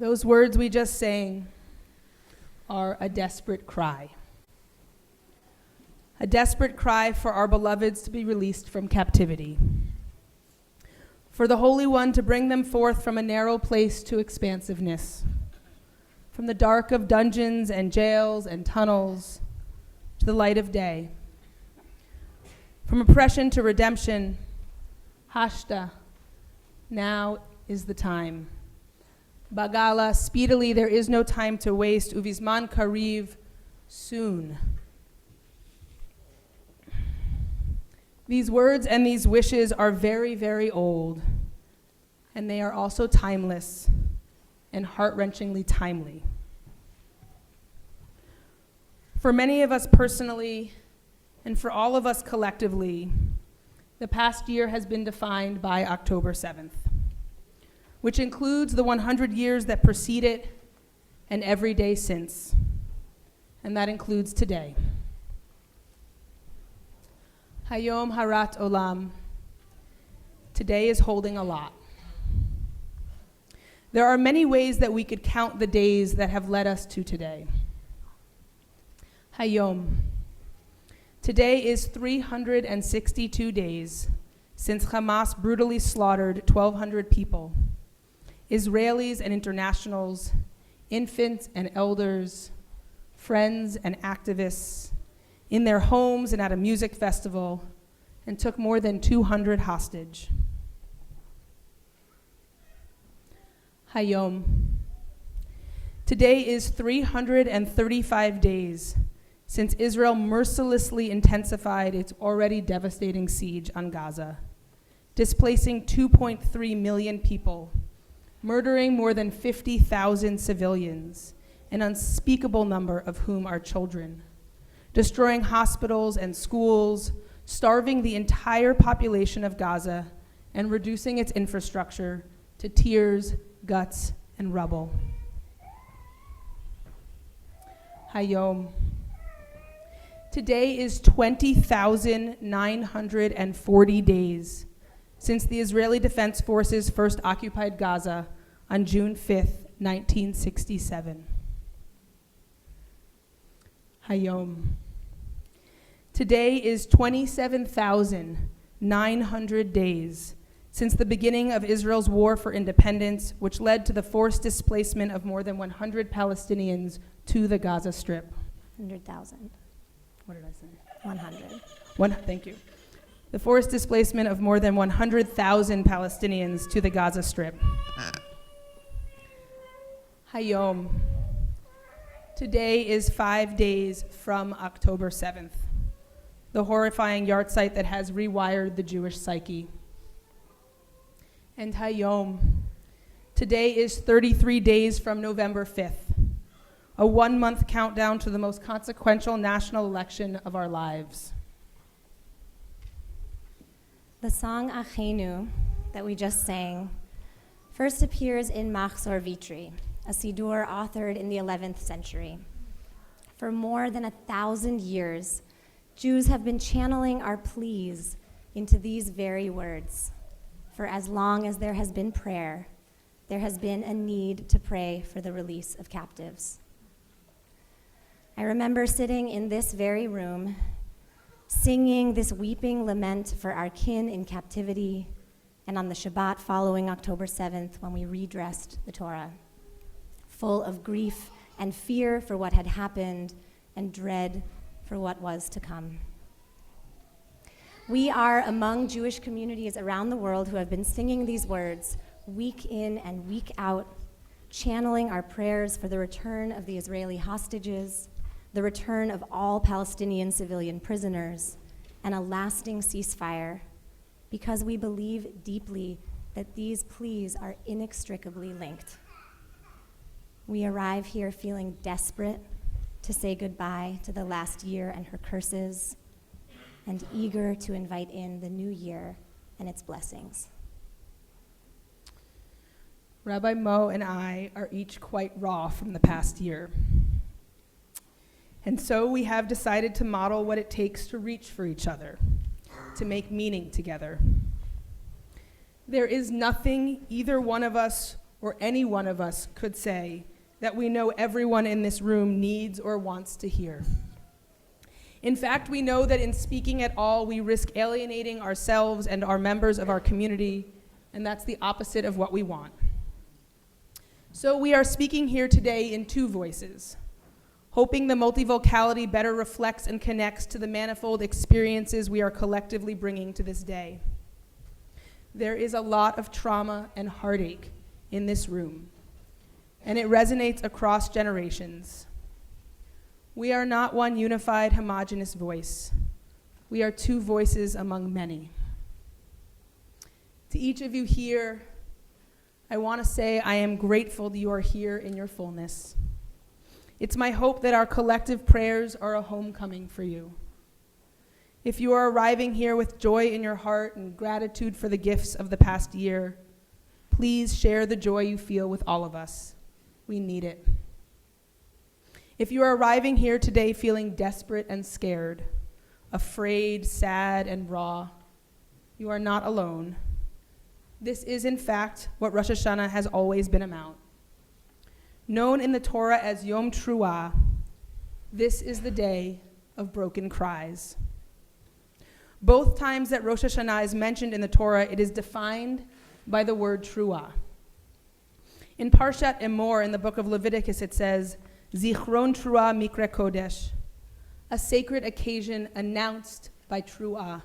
Those words we just sang are a desperate cry. A desperate cry for our beloveds to be released from captivity. For the Holy One to bring them forth from a narrow place to expansiveness. From the dark of dungeons and jails and tunnels to the light of day. From oppression to redemption. Hashta, now is the time. Bagala, speedily, there is no time to waste. Uvizman kariv, soon. These words and these wishes are very, very old, and they are also timeless and heart-wrenchingly timely. For many of us personally, and for all of us collectively, the past year has been defined by October 7th. Which includes the 100 years that preceded and every day since. And that includes today. Hayom Harat Olam. Today is holding a lot. There are many ways that we could count the days that have led us to today. Hayom. Today is 362 days since Hamas brutally slaughtered 1,200 people. Israelis and internationals, infants and elders, friends and activists, in their homes and at a music festival, and took more than 200 hostage. Hayom. Today is 335 days since Israel mercilessly intensified its already devastating siege on Gaza, displacing 2.3 million people, murdering more than 50,000 civilians, an unspeakable number of whom are children, destroying hospitals and schools, starving the entire population of Gaza, and reducing its infrastructure to tears, guts, and rubble. Hayom. Today is 20,940 days since the Israeli Defense Forces first occupied Gaza on June 5th, 1967. Hayom. Today is 27,900 days since the beginning of Israel's war for independence, which led to the forced displacement of more than 100 Palestinians to the Gaza Strip. 100,000. What did I say? 100. Thank you. The forced displacement of more than 100,000 Palestinians to the Gaza Strip. Hayom. Today is 5 days from October 7th, the horrifying yahrzeit that has rewired the Jewish psyche. And Hayom. Today is 33 days from November 5th, a 1-month countdown to the most consequential national election of our lives. The song Achenu that we just sang first appears in Machzor Vitri, a Siddur authored in the 11th century. For more than 1,000 years, Jews have been channeling our pleas into these very words. For as long as there has been prayer, there has been a need to pray for the release of captives. I remember sitting in this very room, singing this weeping lament for our kin in captivity, and on the Shabbat following October 7th, when we redressed the Torah, full of grief and fear for what had happened and dread for what was to come. We are among Jewish communities around the world who have been singing these words week in and week out, channeling our prayers for the return of the Israeli hostages, the return of all Palestinian civilian prisoners, and a lasting ceasefire, because we believe deeply that these pleas are inextricably linked. We arrive here feeling desperate to say goodbye to the last year and her curses, and eager to invite in the new year and its blessings. Rabbi Mo and I are each quite raw from the past year. And so we have decided to model what it takes to reach for each other, to make meaning together. There is nothing either one of us or any one of us could say that we know everyone in this room needs or wants to hear. In fact, we know that in speaking at all, we risk alienating ourselves and our members of our community, and that's the opposite of what we want. So we are speaking here today in two voices, hoping the multivocality better reflects and connects to the manifold experiences we are collectively bringing to this day. There is a lot of trauma and heartache in this room, and it resonates across generations. We are not one unified, homogeneous voice. We are two voices among many. To each of you here, I want to say I am grateful that you are here in your fullness. It's my hope that our collective prayers are a homecoming for you. If you are arriving here with joy in your heart and gratitude for the gifts of the past year, please share the joy you feel with all of us. We need it. If you are arriving here today feeling desperate and scared, afraid, sad, and raw, you are not alone. This is, in fact, what Rosh Hashanah has always been about. Known in the Torah as Yom Truah, this is the day of broken cries. Both times that Rosh Hashanah is mentioned in the Torah, it is defined by the word Truah. In Parshat Emor, in the book of Leviticus, it says, Zichron Truah Mikre Kodesh, a sacred occasion announced by Truah.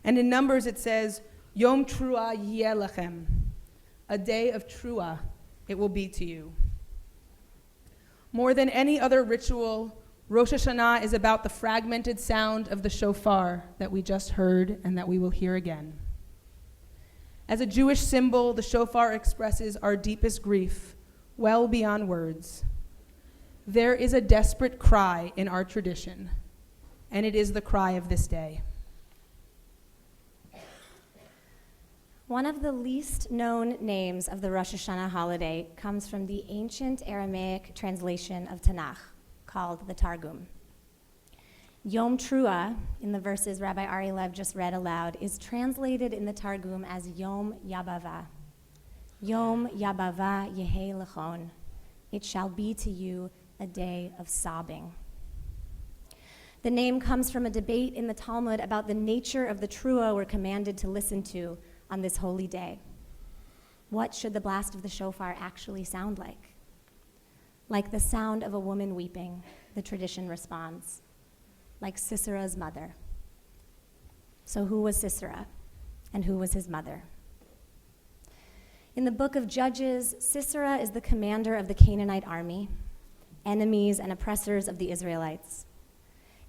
And in Numbers, it says, Yom Truah Yeh Lechem, a day of Truah it will be to you. More than any other ritual, Rosh Hashanah is about the fragmented sound of the shofar that we just heard and that we will hear again. As a Jewish symbol, the shofar expresses our deepest grief, well beyond words. There is a desperate cry in our tradition, and it is the cry of this day. One of the least known names of the Rosh Hashanah holiday comes from the ancient Aramaic translation of Tanakh, called the Targum. Yom Truah, in the verses Rabbi Ari Lev just read aloud, is translated in the Targum as Yom Yabava. Yom Yabava Yehei Lechon. It shall be to you a day of sobbing. The name comes from a debate in the Talmud about the nature of the Truah we're commanded to listen to on this holy day. What should the blast of the shofar actually sound like? Like the sound of a woman weeping, the tradition responds. Like Sisera's mother. So who was Sisera, and who was his mother? In the book of Judges, Sisera is the commander of the Canaanite army, enemies and oppressors of the Israelites.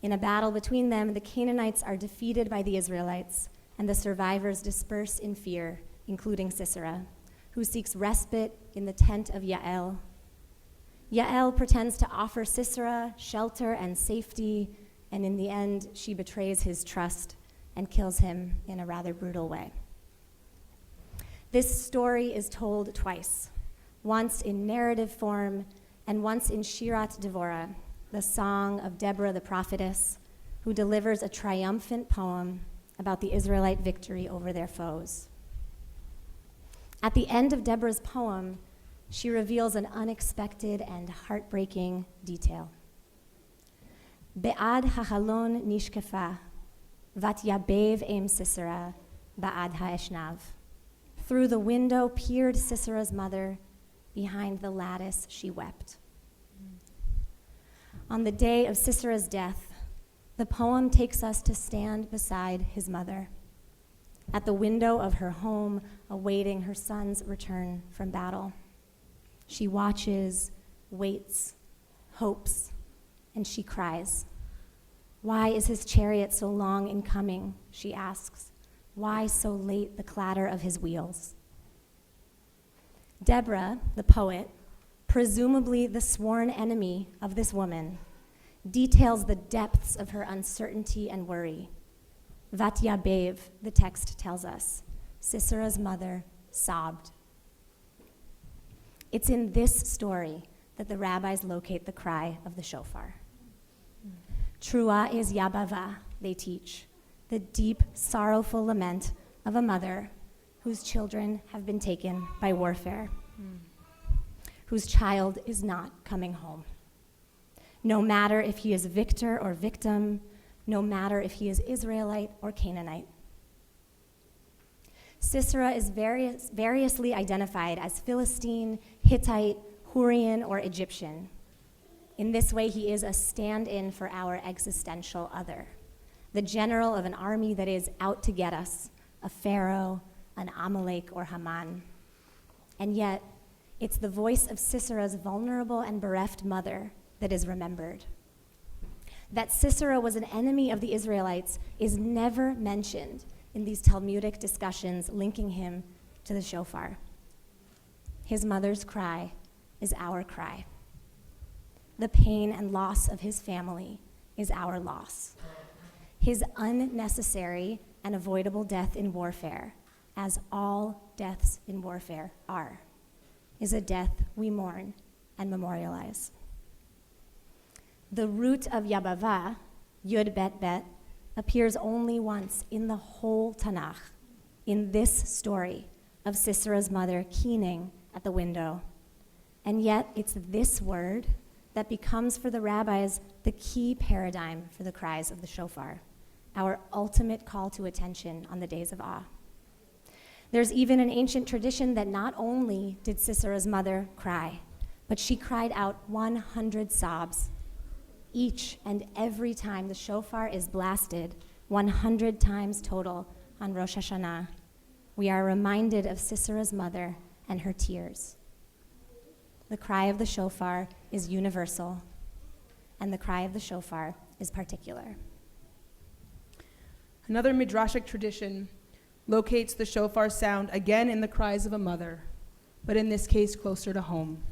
In a battle between them, the Canaanites are defeated by the Israelites, and the survivors disperse in fear, including Sisera, who seeks respite in the tent of Yael. Yael pretends to offer Sisera shelter and safety, and in the end, she betrays his trust and kills him in a rather brutal way. This story is told twice, once in narrative form and once in Shirat Devorah, the song of Deborah the prophetess, who delivers a triumphant poem about the Israelite victory over their foes. At the end of Deborah's poem, she reveals an unexpected and heartbreaking detail. Be'ad ha'chalon nishkefa, vat yabev em Sisera, ba'ad ha'eshnav. Through the window peered Sisera's mother, behind the lattice she wept. On the day of Sisera's death, the poem takes us to stand beside his mother, at the window of her home, awaiting her son's return from battle. She watches, waits, hopes, and she cries. Why is his chariot so long in coming, she asks. Why so late the clatter of his wheels? Deborah, the poet, presumably the sworn enemy of this woman, details the depths of her uncertainty and worry. Vat yabev, the text tells us, Sisera's mother sobbed. It's in this story that the rabbis locate the cry of the shofar. Truah is yabava, they teach, the deep, sorrowful lament of a mother whose children have been taken by warfare, whose child is not coming home. No matter if he is victor or victim, no matter if he is Israelite or Canaanite. Sisera is variously identified as Philistine, Hittite, Hurrian, or Egyptian. In this way, he is a stand-in for our existential other, the general of an army that is out to get us, a pharaoh, an Amalek, or Haman. And yet, it's the voice of Sisera's vulnerable and bereft mother that is remembered. That Sisera was an enemy of the Israelites is never mentioned in these Talmudic discussions linking him to the shofar. His mother's cry is our cry. The pain and loss of his family is our loss. His unnecessary and avoidable death in warfare, as all deaths in warfare are, is a death we mourn and memorialize. The root of Yabava, Yud Bet Bet, appears only once in the whole Tanakh, in this story of Sisera's mother keening at the window. And yet it's this word that becomes for the rabbis the key paradigm for the cries of the shofar, our ultimate call to attention on the days of awe. There's even an ancient tradition that not only did Sisera's mother cry, but she cried out 100 sobs. Each and every time the shofar is blasted, 100 times total on Rosh Hashanah, we are reminded of Sisera's mother and her tears. The cry of the shofar is universal, and the cry of the shofar is particular. Another midrashic tradition locates the shofar sound again in the cries of a mother, but in this case closer to home.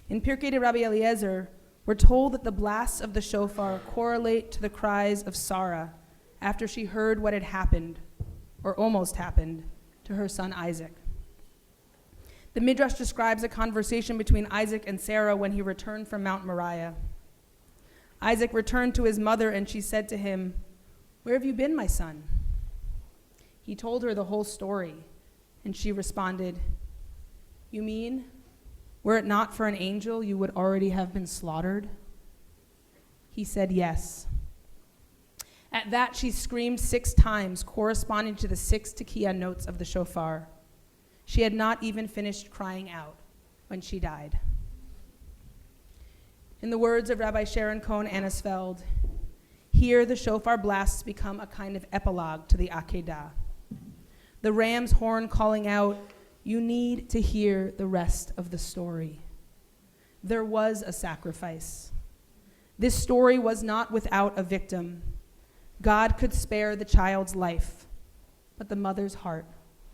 In Pirkei de Rabbi Eliezer, we're told that the blasts of the shofar correlate to the cries of Sarah after she heard what had happened, or almost happened, to her son Isaac. The Midrash describes a conversation between Isaac and Sarah when he returned from Mount Moriah. Isaac returned to his mother and she said to him, "Where have you been, my son?" He told her the whole story, and she responded, "You mean, were it not for an angel, you would already have been slaughtered?" He said yes. At that, she screamed 6 times, corresponding to the 6 tekiah notes of the shofar. She had not even finished crying out when she died. In the words of Rabbi Sharon Cohen Anisfeld, here the shofar blasts become a kind of epilogue to the Akedah. The ram's horn calling out, "You need to hear the rest of the story." There was a sacrifice. This story was not without a victim. God could spare the child's life, but the mother's heart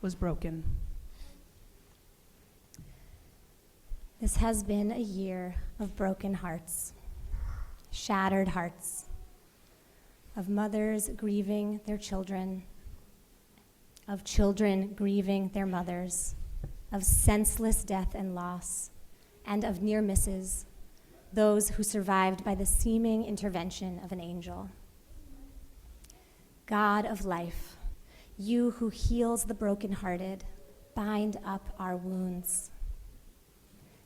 was broken. This has been a year of broken hearts, shattered hearts, of mothers grieving their children, of children grieving their mothers, of senseless death and loss, and of near misses, those who survived by the seeming intervention of an angel. God of life, you who heals the brokenhearted, bind up our wounds.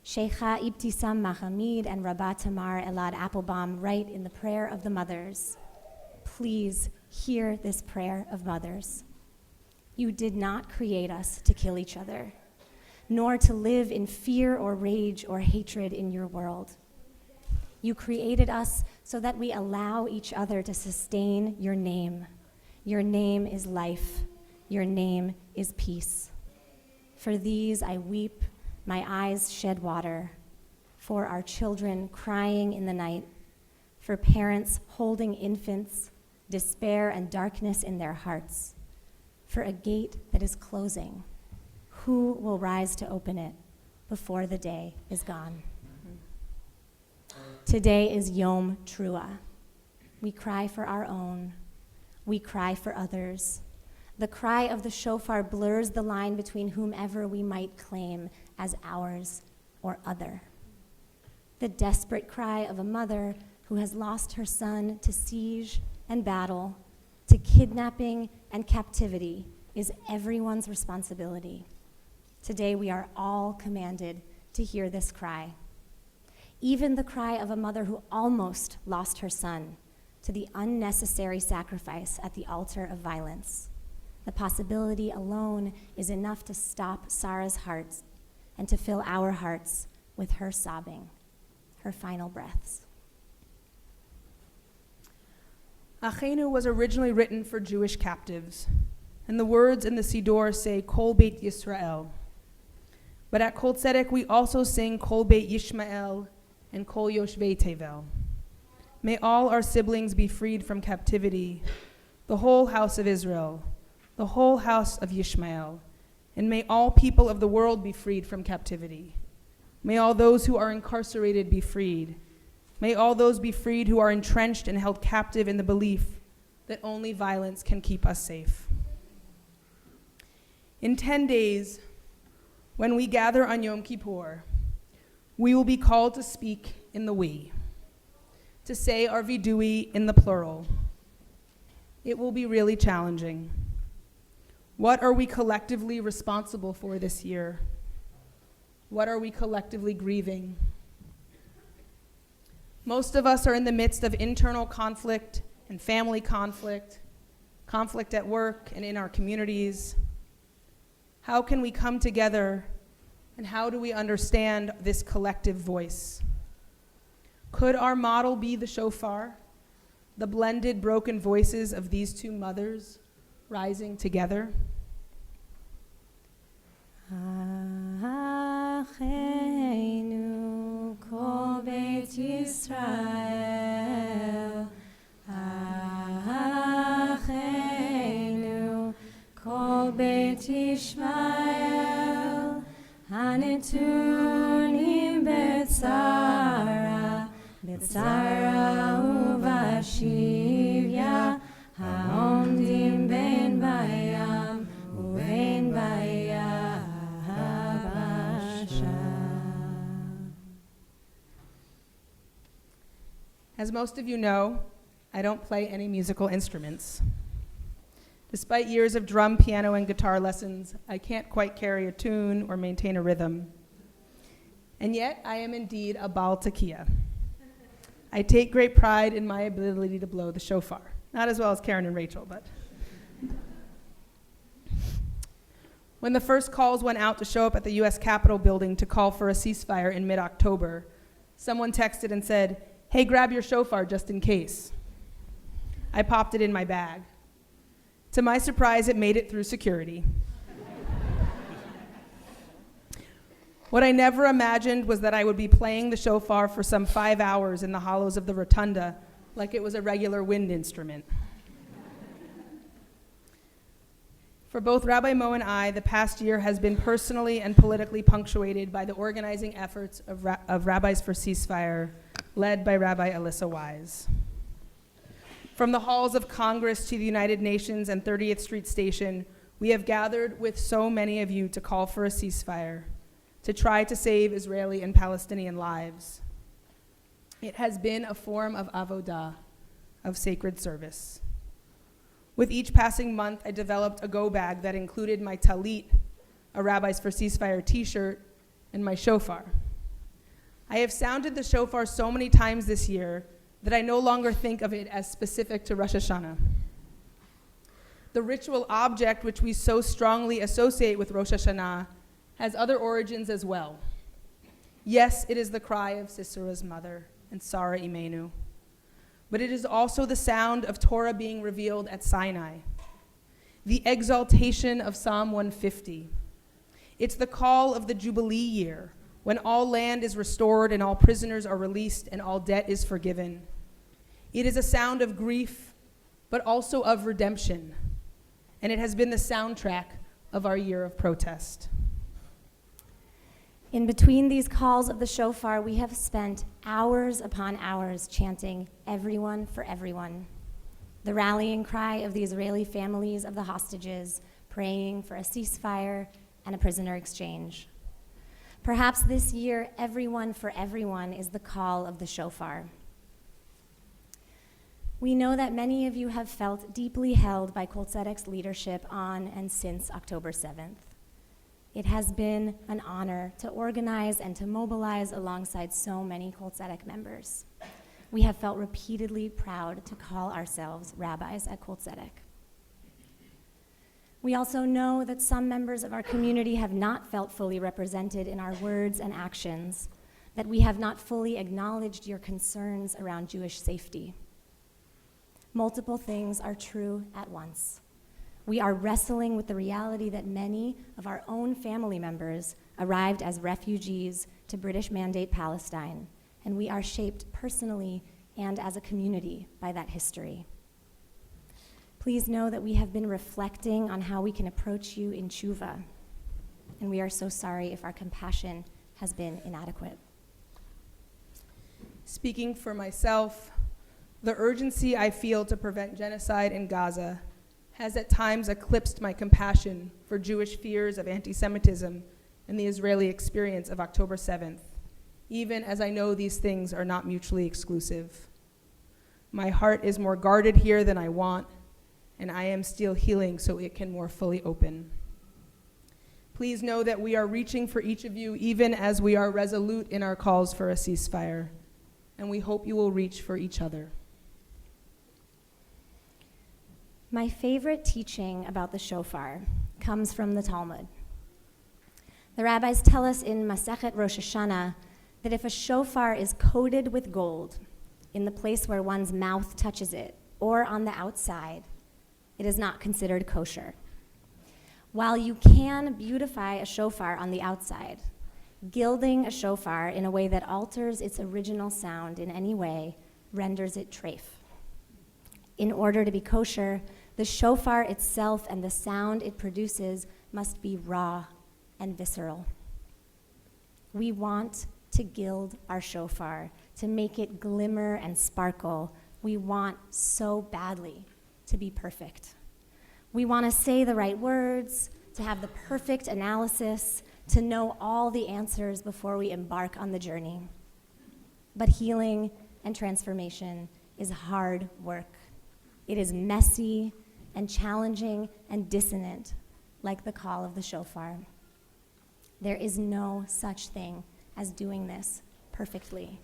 Sheikha Ibtisam Mahamid and Rabbi Tamar Elad Applebaum write in the prayer of the mothers, please hear this prayer of mothers. You did not create us to kill each other, nor to live in fear or rage or hatred in your world. You created us so that we allow each other to sustain your name. Your name is life. Your name is peace. For these I weep, my eyes shed water, for our children crying in the night, for parents holding infants, despair and darkness in their hearts, for a gate that is closing. Who will rise to open it before the day is gone? Today is Yom Truah. We cry for our own. We cry for others. The cry of the shofar blurs the line between whomever we might claim as ours or other. The desperate cry of a mother who has lost her son to siege and battle, to kidnapping and captivity, is everyone's responsibility. Today we are all commanded to hear this cry. Even the cry of a mother who almost lost her son to the unnecessary sacrifice at the altar of violence. The possibility alone is enough to stop Sarah's heart and to fill our hearts with her sobbing, her final breaths. Achenu was originally written for Jewish captives, and the words in the Siddur say Kol Beit Yisrael. But at Kol Tzedek we also sing Kol Beit Yishmael and Kol Yoshvei Tevel. May all our siblings be freed from captivity, the whole house of Israel, the whole house of Yishmael, and may all people of the world be freed from captivity. May all those who are incarcerated be freed. May all those be freed who are entrenched and held captive in the belief that only violence can keep us safe. In 10 days, when we gather on Yom Kippur, we will be called to speak in the we, to say our vidui in the plural. It will be really challenging. What are we collectively responsible for this year? What are we collectively grieving? Most of us are in the midst of internal conflict and family conflict, conflict at work and in our communities. How can we come together, and how do we understand this collective voice? Could our model be the shofar, the blended broken voices of these two mothers rising together? Achenu kol Beit Yisrael, Achenu kol Beit Yishmael, Hanetunim betzara, betzara ubashivya, haomdim ben bayam uben bayabasha. As most of you know, I don't play any musical instruments. Despite years of drum, piano, and guitar lessons, I can't quite carry a tune or maintain a rhythm. And yet, I am indeed a Baal Tekiah. I take great pride in my ability to blow the shofar. Not as well as Karen and Rachel, but. When the first calls went out to show up at the US Capitol building to call for a ceasefire in mid-October, someone texted and said, "Hey, grab your shofar just in case." I popped it in my bag. To my surprise, it made it through security. What I never imagined was that I would be playing the shofar for some 5 hours in the hollows of the rotunda like it was a regular wind instrument. For both Rabbi Mo and I, the past year has been personally and politically punctuated by the organizing efforts of Rabbis for Ceasefire, led by Rabbi Alyssa Wise. From the halls of Congress to the United Nations and 30th Street Station, we have gathered with so many of you to call for a ceasefire, to try to save Israeli and Palestinian lives. It has been a form of avodah, of sacred service. With each passing month, I developed a go bag that included my talit, a Rabbis for Ceasefire t-shirt, and my shofar. I have sounded the shofar so many times this year that I no longer think of it as specific to Rosh Hashanah. The ritual object which we so strongly associate with Rosh Hashanah has other origins as well. Yes, it is the cry of Sisera's mother and Sarah Imenu, but it is also the sound of Torah being revealed at Sinai, the exaltation of Psalm 150. It's the call of the Jubilee year, when all land is restored and all prisoners are released and all debt is forgiven. It is a sound of grief, but also of redemption, and it has been the soundtrack of our year of protest. In between these calls of the shofar, we have spent hours upon hours chanting, "Everyone for everyone," the rallying cry of the Israeli families of the hostages, praying for a ceasefire and a prisoner exchange. Perhaps this year, "Everyone for everyone" is the call of the shofar. We know that many of you have felt deeply held by Kol Tzedek's leadership on and since October 7th. It has been an honor to organize and to mobilize alongside so many Kol Tzedek members. We have felt repeatedly proud to call ourselves rabbis at Kol Tzedek. We also know that some members of our community have not felt fully represented in our words and actions, that we have not fully acknowledged your concerns around Jewish safety. Multiple things are true at once. We are wrestling with the reality that many of our own family members arrived as refugees to British Mandate Palestine, and we are shaped personally and as a community by that history. Please know that we have been reflecting on how we can approach you in tshuva, and we are so sorry if our compassion has been inadequate. Speaking for myself, the urgency I feel to prevent genocide in Gaza has at times eclipsed my compassion for Jewish fears of anti-Semitism and the Israeli experience of October 7th, even as I know these things are not mutually exclusive. My heart is more guarded here than I want, and I am still healing so it can more fully open. Please know that we are reaching for each of you even as we are resolute in our calls for a ceasefire, and we hope you will reach for each other. My favorite teaching about the shofar comes from the Talmud. The rabbis tell us in Masechet Rosh Hashanah that if a shofar is coated with gold in the place where one's mouth touches it or on the outside, it is not considered kosher. While you can beautify a shofar on the outside, gilding a shofar in a way that alters its original sound in any way renders it treif. In order to be kosher, the shofar itself and the sound it produces must be raw and visceral. We want to gild our shofar, to make it glimmer and sparkle. We want so badly to be perfect. We want to say the right words, to have the perfect analysis, to know all the answers before we embark on the journey. But healing and transformation is hard work. It is messy and challenging and dissonant, like the call of the shofar. There is no such thing as doing this perfectly.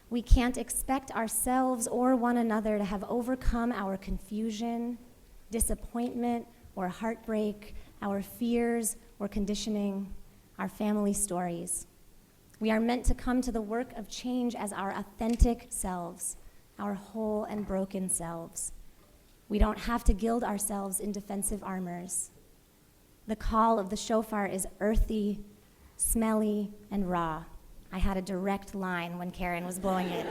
We can't expect ourselves or one another to have overcome our confusion, disappointment, or heartbreak, our fears or conditioning, our family stories. We are meant to come to the work of change as our authentic selves, our whole and broken selves. We don't have to gild ourselves in defensive armors. The call of the shofar is earthy, smelly, and raw. I had a direct line when Karen was blowing it.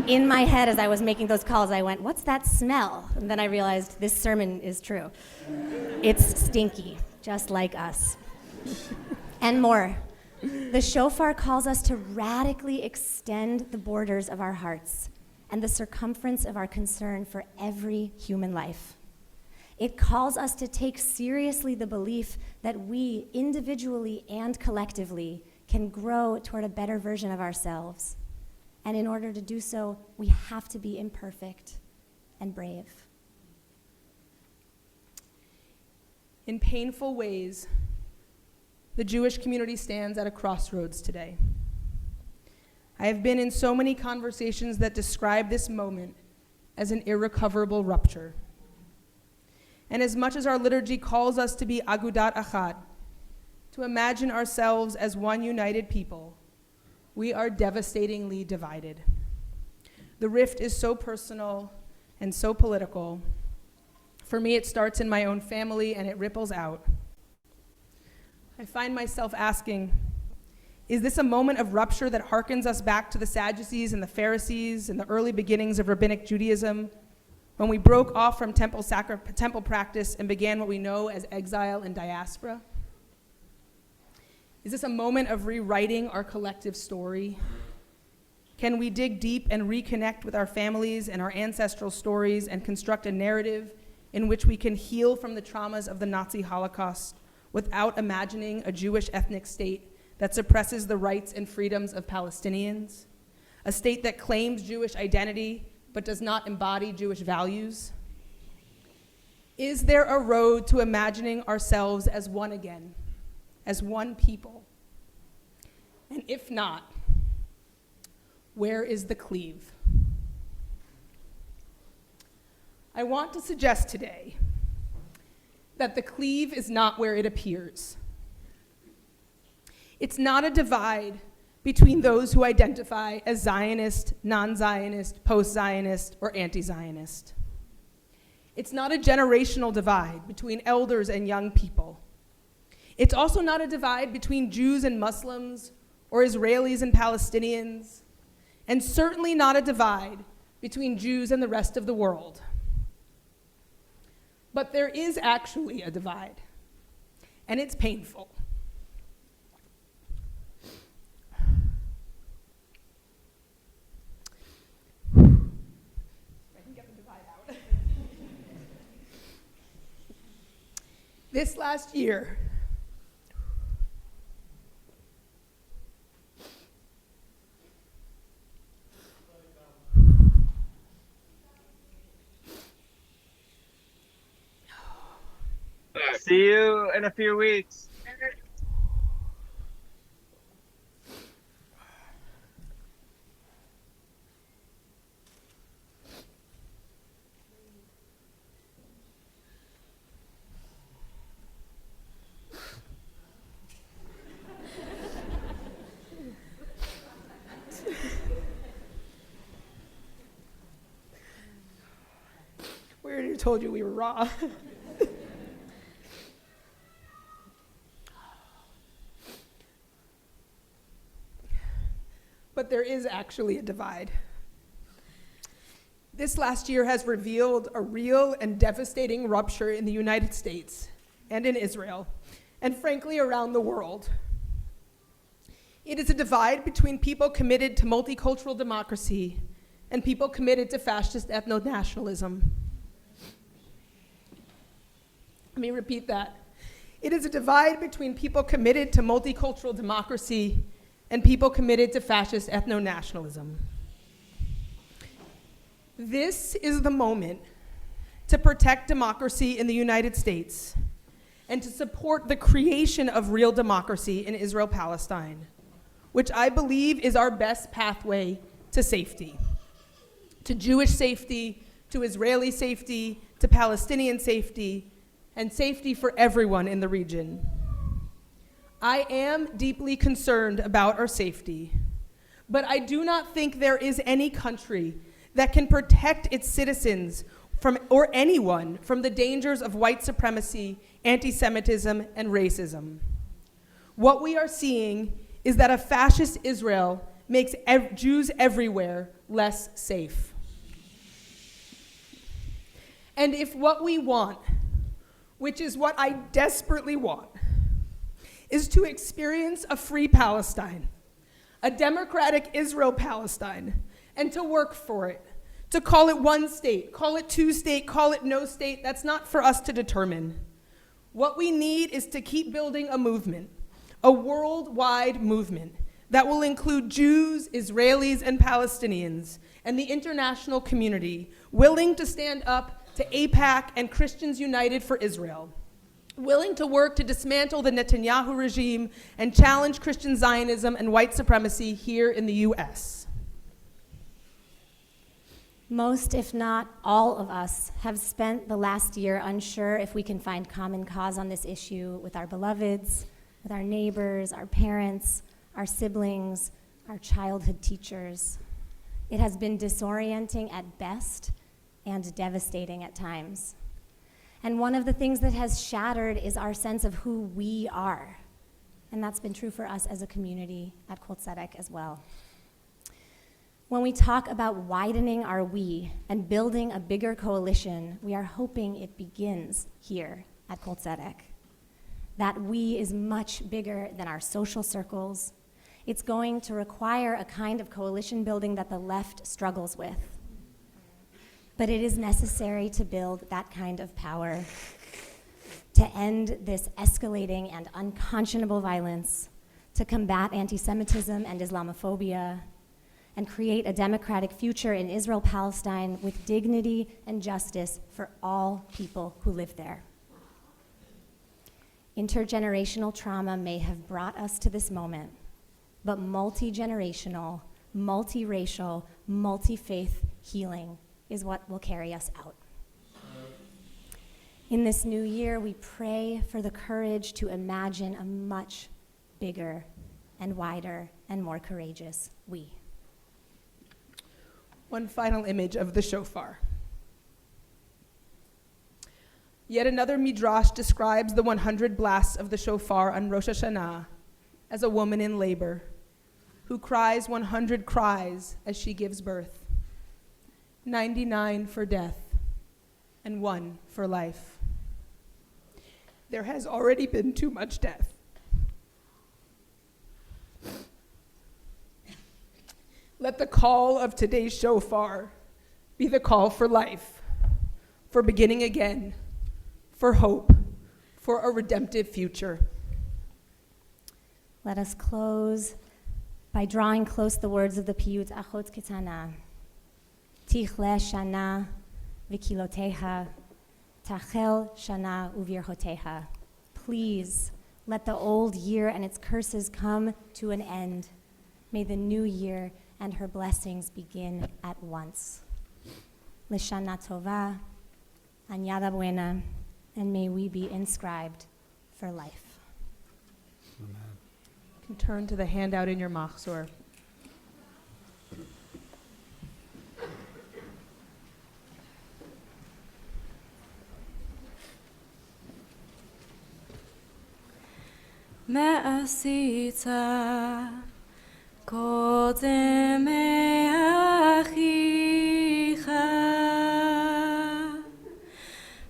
In my head, as I was making those calls, I went, what's that smell? And then I realized this sermon is true. It's stinky, just like us. And more. The shofar calls us to radically extend the borders of our hearts and the circumference of our concern for every human life. It calls us to take seriously the belief that we, individually and collectively, can grow toward a better version of ourselves. And in order to do so, we have to be imperfect and brave. In painful ways, the Jewish community stands at a crossroads today. I have been in so many conversations that describe this moment as an irrecoverable rupture. And as much as our liturgy calls us to be agudat achat, to imagine ourselves as one united people, we are devastatingly divided. The rift is so personal and so political. For me, it starts in my own family and it ripples out. I find myself asking, is this a moment of rupture that harkens us back to the Sadducees and the Pharisees and the early beginnings of rabbinic Judaism, when we broke off from temple practice and began what we know as exile and diaspora? Is this a moment of rewriting our collective story? Can we dig deep and reconnect with our families and our ancestral stories and construct a narrative in which we can heal from the traumas of the Nazi Holocaust without imagining a Jewish ethnic state that suppresses the rights and freedoms of Palestinians? A state that claims Jewish identity but does not embody Jewish values? Is there a road to imagining ourselves as one again, as one people? And if not, where is the cleave? I want to suggest today that the cleave is not where it appears. It's not a divide between those who identify as Zionist, non-Zionist, post-Zionist, or anti-Zionist. It's not a generational divide between elders and young people. It's also not a divide between Jews and Muslims, or Israelis and Palestinians, and certainly not a divide between Jews and the rest of the world. But there is actually a divide, and it's painful. I can get the divide out. This last year, see you in a few weeks. we already told you we were raw. But there is actually a divide. This last year has revealed a real and devastating rupture in the United States and in Israel, and frankly around the world. It is a divide between people committed to multicultural democracy and people committed to fascist ethno-nationalism. Let me repeat that. It is a divide between people committed to multicultural democracy and people committed to fascist ethno-nationalism. This is the moment to protect democracy in the United States and to support the creation of real democracy in Israel-Palestine, which I believe is our best pathway to safety, to Jewish safety, to Israeli safety, to Palestinian safety, and safety for everyone in the region. I am deeply concerned about our safety, but I do not think there is any country that can protect its citizens from, or anyone, from the dangers of white supremacy, anti-Semitism, and racism. What we are seeing is that a fascist Israel makes Jews everywhere less safe. And if what we want, which is what I desperately want, is to experience a free Palestine, a democratic Israel-Palestine, and to work for it, to call it one state, call it two state, call it no state, that's not for us to determine. What we need is to keep building a movement, a worldwide movement that will include Jews, Israelis, and Palestinians, and the international community willing to stand up to AIPAC and Christians United for Israel, willing to work to dismantle the Netanyahu regime and challenge Christian Zionism and white supremacy here in the US. Most, if not all of us, have spent the last year unsure if we can find common cause on this issue with our beloveds, with our neighbors, our parents, our siblings, our childhood teachers. It has been disorienting at best and devastating at times. And one of the things that has shattered is our sense of who we are. And that's been true for us as a community at Kol Tzedek as well. When we talk about widening our we and building a bigger coalition, we are hoping it begins here at Kol Tzedek. That we is much bigger than our social circles. It's going to require a kind of coalition building that the left struggles with. But it is necessary to build that kind of power, to end this escalating and unconscionable violence, to combat anti-Semitism and Islamophobia, and create a democratic future in Israel-Palestine with dignity and justice for all people who live there. Intergenerational trauma may have brought us to this moment, but multi-generational, multiracial, multi-faith healing is what will carry us out. In this new year, we pray for the courage to imagine a much bigger and wider and more courageous we. One final image of the shofar. Yet another Midrash describes the 100 blasts of the shofar on Rosh Hashanah as a woman in labor who cries 100 cries as she gives birth, 99 for death and 1 for life. There has already been too much death. Let the call of today's shofar be the call for life, for beginning again, for hope, for a redemptive future. Let us close by drawing close the words of the Piyut Achot Ketana. Tichle shana v'kiloteha, tachel shana uvirhoteha. Please let the old year and its curses come to an end. May the new year and her blessings begin at once. L'shana tova, anyada buena, and may we be inscribed for life. Amen. You can turn to the handout in your machzor. Me'asita קודם מאחיך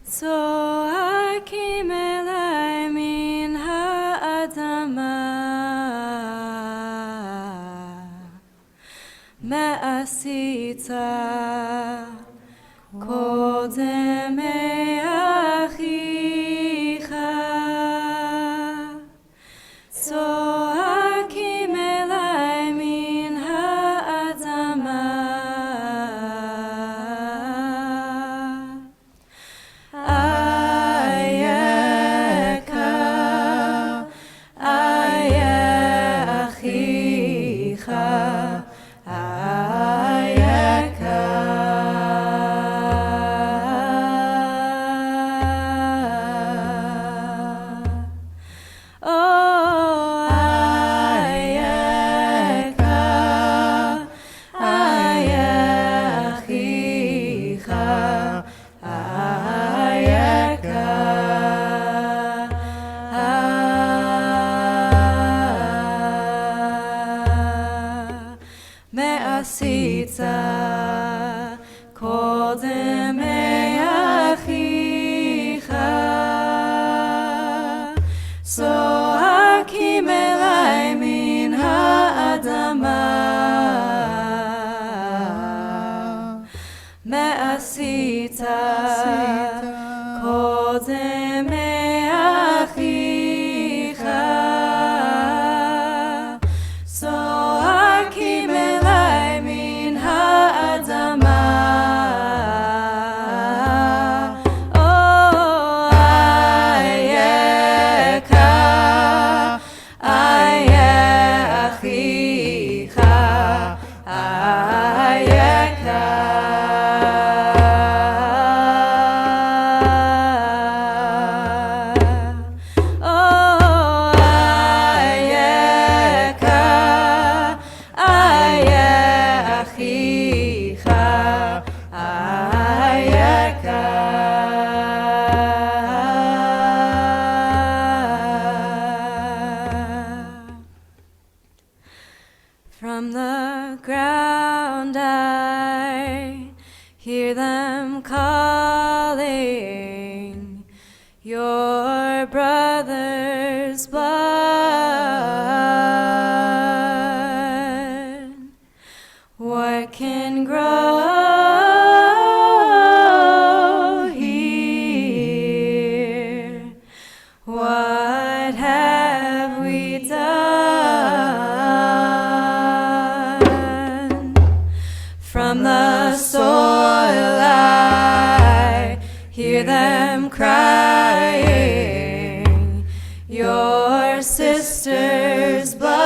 צועקים אליי מן האדמה מה עשית קודם מאחיך צועקים אליי מן האדמה אייכה איה אחיך אייכה עשית קודם מאחיך צועקים אליי מן האדמה מה עשית קודם מאחיך צועקים אליי מן האדמה איה אחיך From the ground I hear them calling your brother's blood. What can grow here? What have we done? From the soil I hear them crying your sister's blood.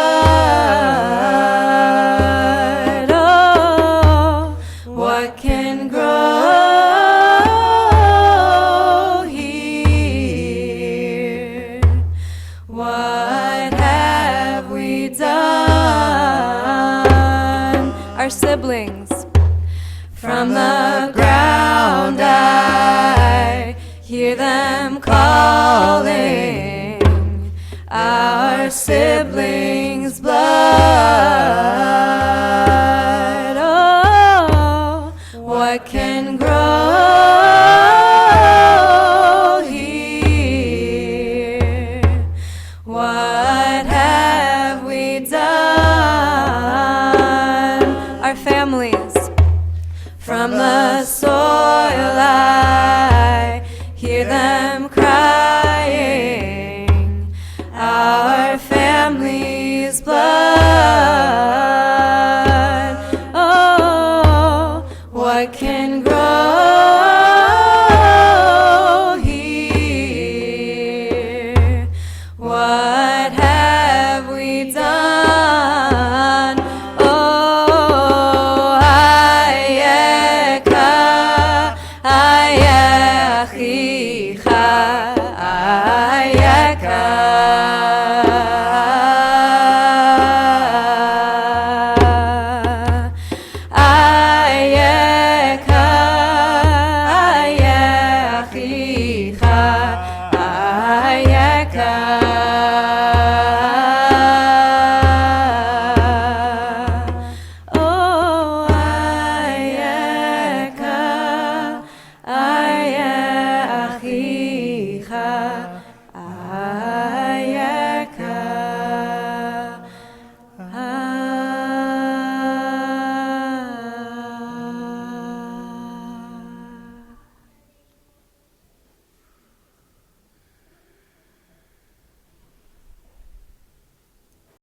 Oh, what can grow here? What have we done? Our siblings. From the ground I hear them calling our siblings' blood. Oh, what can grow here? What have we done? Our families. From the soil I hear them crying our family's blood. Oh, what can